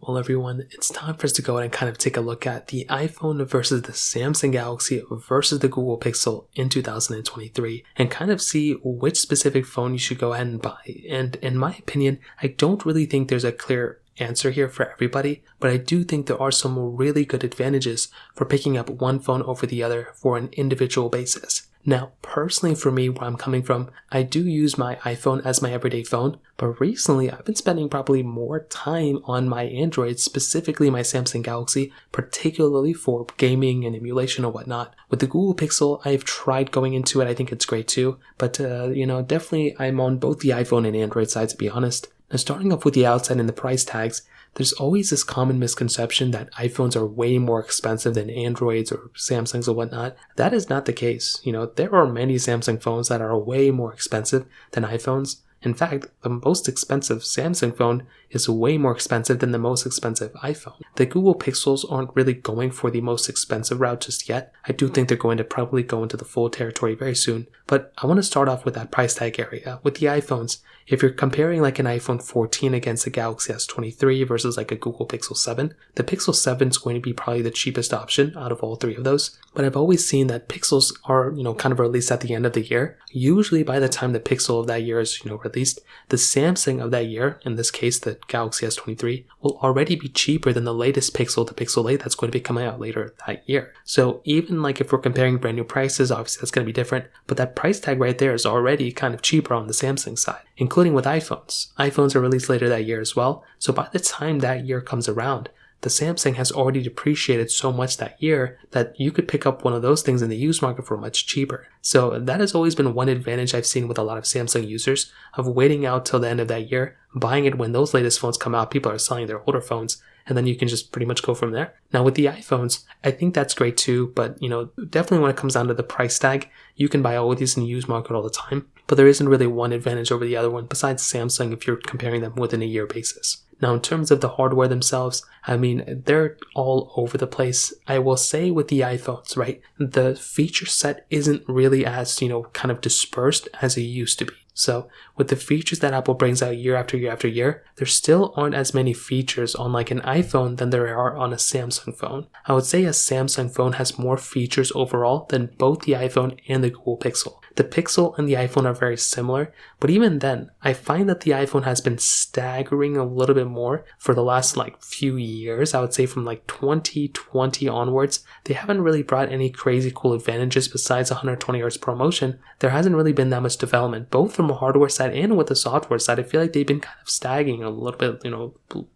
Well, everyone, it's time for us to go ahead and kind of take a look at the iPhone versus the Samsung Galaxy versus the Google Pixel in 2023 and kind of see which specific phone you should go ahead and buy. And in my opinion, I don't really think there's a clear answer here for everybody, but I do think there are some really good advantages for picking up one phone over the other for an individual basis. Now, personally for me, where I'm coming from, I do use my iPhone as my everyday phone, but recently I've been spending probably more time on my Android, specifically my Samsung Galaxy, particularly for gaming and emulation and whatnot. With the Google Pixel, I've tried going into it. I think it's great too, but definitely I'm on both the iPhone and Android side, to be honest. Now, starting off with the outside and the price tags, there's always this common misconception that iPhones are way more expensive than Androids or Samsungs or whatnot. That is not the case. There are many Samsung phones that are way more expensive than iPhones. In fact, the most expensive Samsung phone is way more expensive than the most expensive iPhone. The Google Pixels aren't really going for the most expensive route just yet. I do think they're going to probably go into the full territory very soon. But I want to start off with that price tag area. With the iPhones, if you're comparing like an iPhone 14 against a Galaxy S23 versus like a Google Pixel 7, the Pixel 7 is going to be probably the cheapest option out of all three of those. But I've always seen that Pixels are, kind of released at the end of the year. Usually by the time the Pixel of that year is, released, the Samsung of that year, in this case the Galaxy S23, will already be cheaper than the latest Pixel, the Pixel 8 that's going to be coming out later that year. So even like if we're comparing brand new prices, obviously that's going to be different, but that price tag right there is already kind of cheaper on the Samsung side, including with iPhones. iPhones are released later that year as well, so by the time that year comes around, the Samsung has already depreciated so much that year that you could pick up one of those things in the used market for much cheaper. So that has always been one advantage I've seen with a lot of Samsung users of waiting out till the end of that year, buying it when those latest phones come out. People are selling their older phones, and then you can just pretty much go from there. Now with the iPhones, I think that's great too, but definitely when it comes down to the price tag, you can buy all of these in the used market all the time, but there isn't really one advantage over the other one besides Samsung if you're comparing them within a year basis. Now, in terms of the hardware themselves, they're all over the place. I will say with the iPhones, right, the feature set isn't really as, kind of dispersed as it used to be. So with the features that Apple brings out year after year after year, there still aren't as many features on like an iPhone than there are on a Samsung phone. I would say a Samsung phone has more features overall than both the iPhone and the Google Pixel. The Pixel and the iPhone are very similar, but even then, I find that the iPhone has been staggering a little bit more for the last few years. I would say from 2020 onwards, they haven't really brought any crazy cool advantages besides 120Hz ProMotion. There hasn't really been that much development, both from a hardware side and with the software side. I feel like they've been kind of staggering a little bit,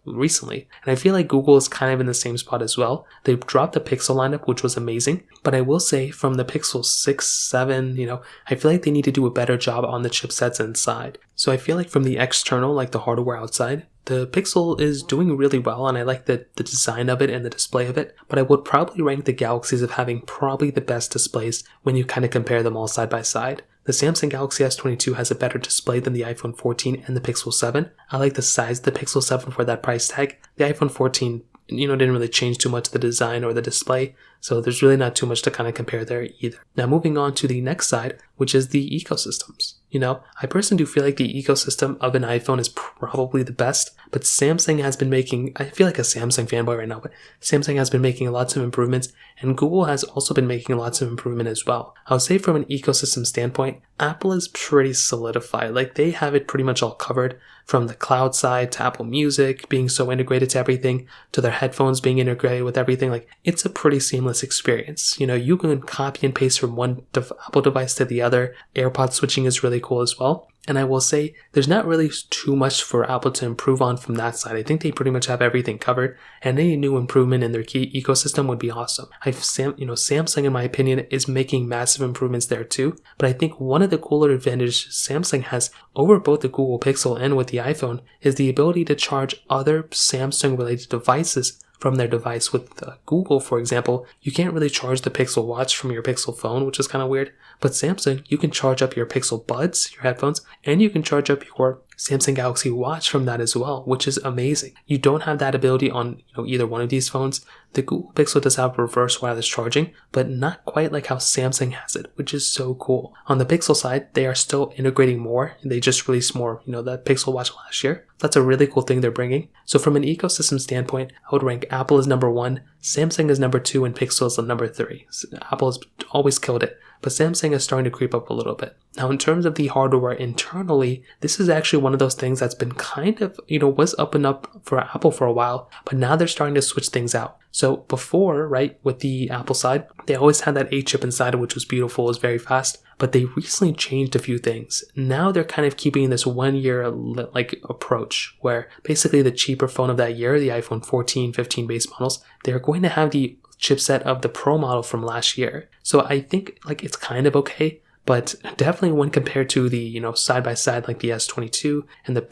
recently. And I feel like Google is kind of in the same spot as well. They've dropped the Pixel lineup, which was amazing, but I will say from the Pixel 6, 7, I feel like they need to do a better job on the chipsets inside. So I feel like from the external, like the hardware outside, the Pixel is doing really well, and I like the design of it and the display of it, but I would probably rank the Galaxies of having probably the best displays when you kind of compare them all side by side. The Samsung Galaxy S22 has a better display than the iPhone 14 and the Pixel 7. I like the size of the Pixel 7 for that price tag. The iPhone 14 didn't really change too much the design or the display, so there's really not too much to kind of compare there either. Now moving on to the next side, which is the ecosystems. I personally do feel like the ecosystem of an iPhone is probably the best, but Samsung has been making, I feel like a Samsung fanboy right now, but Samsung has been making lots of improvements, and Google has also been making lots of improvement as well. I would say from an ecosystem standpoint, Apple is pretty solidified. They have it pretty much all covered, from the cloud side to Apple Music being so integrated to everything, to their headphones being integrated with everything. It's a pretty seamless experience. You can copy and paste from one Apple device to the other. AirPod switching is really cool as well. And I will say there's not really too much for Apple to improve on from that side. I think they pretty much have everything covered, and any new improvement in their key ecosystem would be awesome. Samsung, in my opinion, is making massive improvements there too. But I think one of the cooler advantages Samsung has over both the Google Pixel and with the iPhone is the ability to charge other Samsung-related devices from their device. With Google, for example, you can't really charge the Pixel Watch from your Pixel phone, which is kind of weird, But Samsung, you can charge up your Pixel Buds, your headphones, and you can charge up your Samsung Galaxy Watch from that as well, which is amazing. You don't have that ability on either one of these phones. The Google Pixel does have reverse wireless charging, but not quite like how Samsung has it, which is so cool. On the Pixel side, they are still integrating more. They just released more, that Pixel Watch last year. That's a really cool thing they're bringing. So from an ecosystem standpoint, I would rank Apple as number 1, Samsung is number 2, and Pixel is number 3. So Apple has always killed it, but Samsung is starting to creep up a little bit. Now, in terms of the hardware internally, this is actually one of those things that's been kind of, was up and up for Apple for a while, but now they're starting to switch things out. So before, right, with the Apple side, they always had that 8 chip inside, which was beautiful, was very fast, but they recently changed a few things. Now they're kind of keeping this 1 year approach where basically the cheaper phone of that year, the iPhone 14, 15 base models, they're going to have the chipset of the Pro model from last year. So I think it's kind of okay, but definitely when compared to the, side by side like the S22 and the,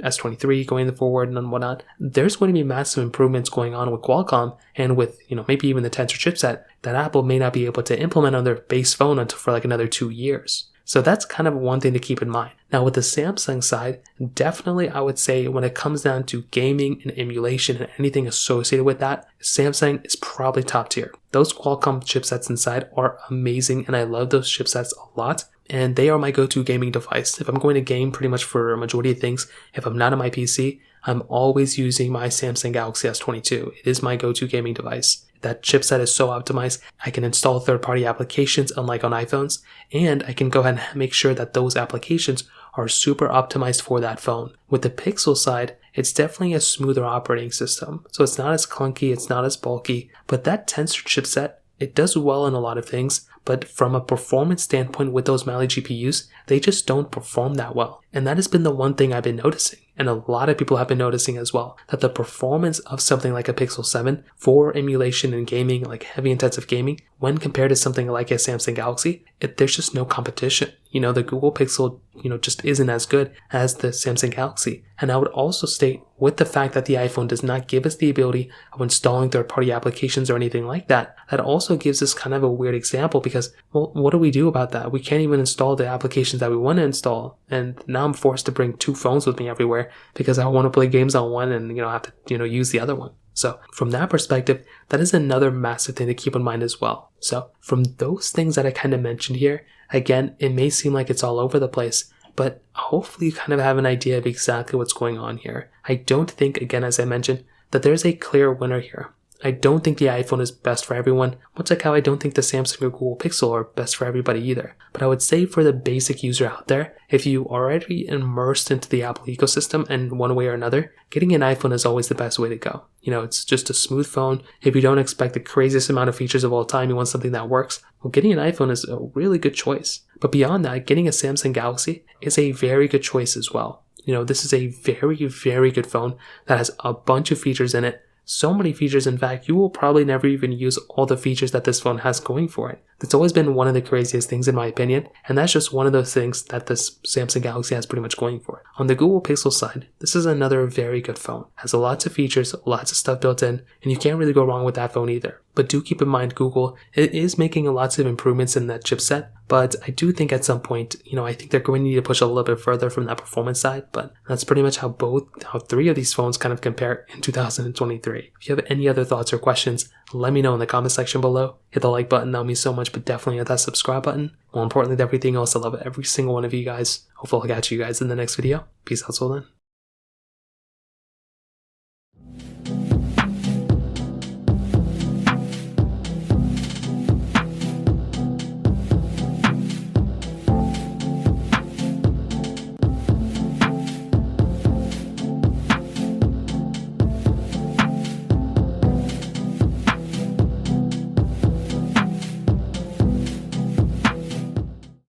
S23 going forward and whatnot, there's going to be massive improvements going on with Qualcomm and with, maybe even the Tensor chipset that Apple may not be able to implement on their base phone until for another 2 years. So that's kind of one thing to keep in mind. Now with the Samsung side, definitely I would say when it comes down to gaming and emulation and anything associated with that, Samsung is probably top tier. Those Qualcomm chipsets inside are amazing and I love those chipsets a lot. And they are my go-to gaming device. If I'm going to game pretty much for a majority of things, if I'm not on my PC, I'm always using my Samsung Galaxy S22. It is my go-to gaming device. That chipset is so optimized, I can install third-party applications unlike on iPhones, and I can go ahead and make sure that those applications are super optimized for that phone. With the Pixel side, it's definitely a smoother operating system. So it's not as clunky, it's not as bulky, but that Tensor chipset, it does well in a lot of things, but from a performance standpoint with those Mali GPUs, they just don't perform that well. And that has been the one thing I've been noticing, and a lot of people have been noticing as well, that the performance of something like a Pixel 7 for emulation and gaming, like heavy intensive gaming, when compared to something like a Samsung Galaxy, there's just no competition. The Google Pixel, just isn't as good as the Samsung Galaxy. And I would also state, with the fact that the iPhone does not give us the ability of installing third-party applications or anything like that, that also gives us kind of a weird example because, well, what do we do about that? We can't even install the applications that we want to install. And now I'm forced to bring 2 phones with me everywhere because I want to play games on one and, have to, use the other one. So from that perspective, that is another massive thing to keep in mind as well. So from those things that I kind of mentioned here, again, it may seem like it's all over the place, but hopefully you kind of have an idea of exactly what's going on here. I don't think, again, as I mentioned, that there's a clear winner here. I don't think the iPhone is best for everyone, much like how I don't think the Samsung or Google Pixel are best for everybody either. But I would say for the basic user out there, if you are already immersed into the Apple ecosystem in one way or another, getting an iPhone is always the best way to go. It's just a smooth phone. If you don't expect the craziest amount of features of all time, you want something that works, well, getting an iPhone is a really good choice. But beyond that, getting a Samsung Galaxy is a very good choice as well. This is a very, very good phone that has a bunch of features in it. So many features, in fact, you will probably never even use all the features that this phone has going for it. It's always been one of the craziest things in my opinion, and that's just one of those things that this Samsung Galaxy has pretty much going for it. On the Google Pixel side, this is another very good phone. It has lots of features, lots of stuff built in, and you can't really go wrong with that phone either. But do keep in mind Google, it is making lots of improvements in that chipset, but I do think at some point, I think they're going to need to push a little bit further from that performance side, but that's pretty much how 3 of these phones kind of compare in 2023. If you have any other thoughts or questions, let me know in the comment section below. Hit the like button, that would mean so much, but definitely hit that subscribe button. More importantly than everything else, I love every single one of you guys. Hopefully I'll catch you guys in the next video. Peace out till then.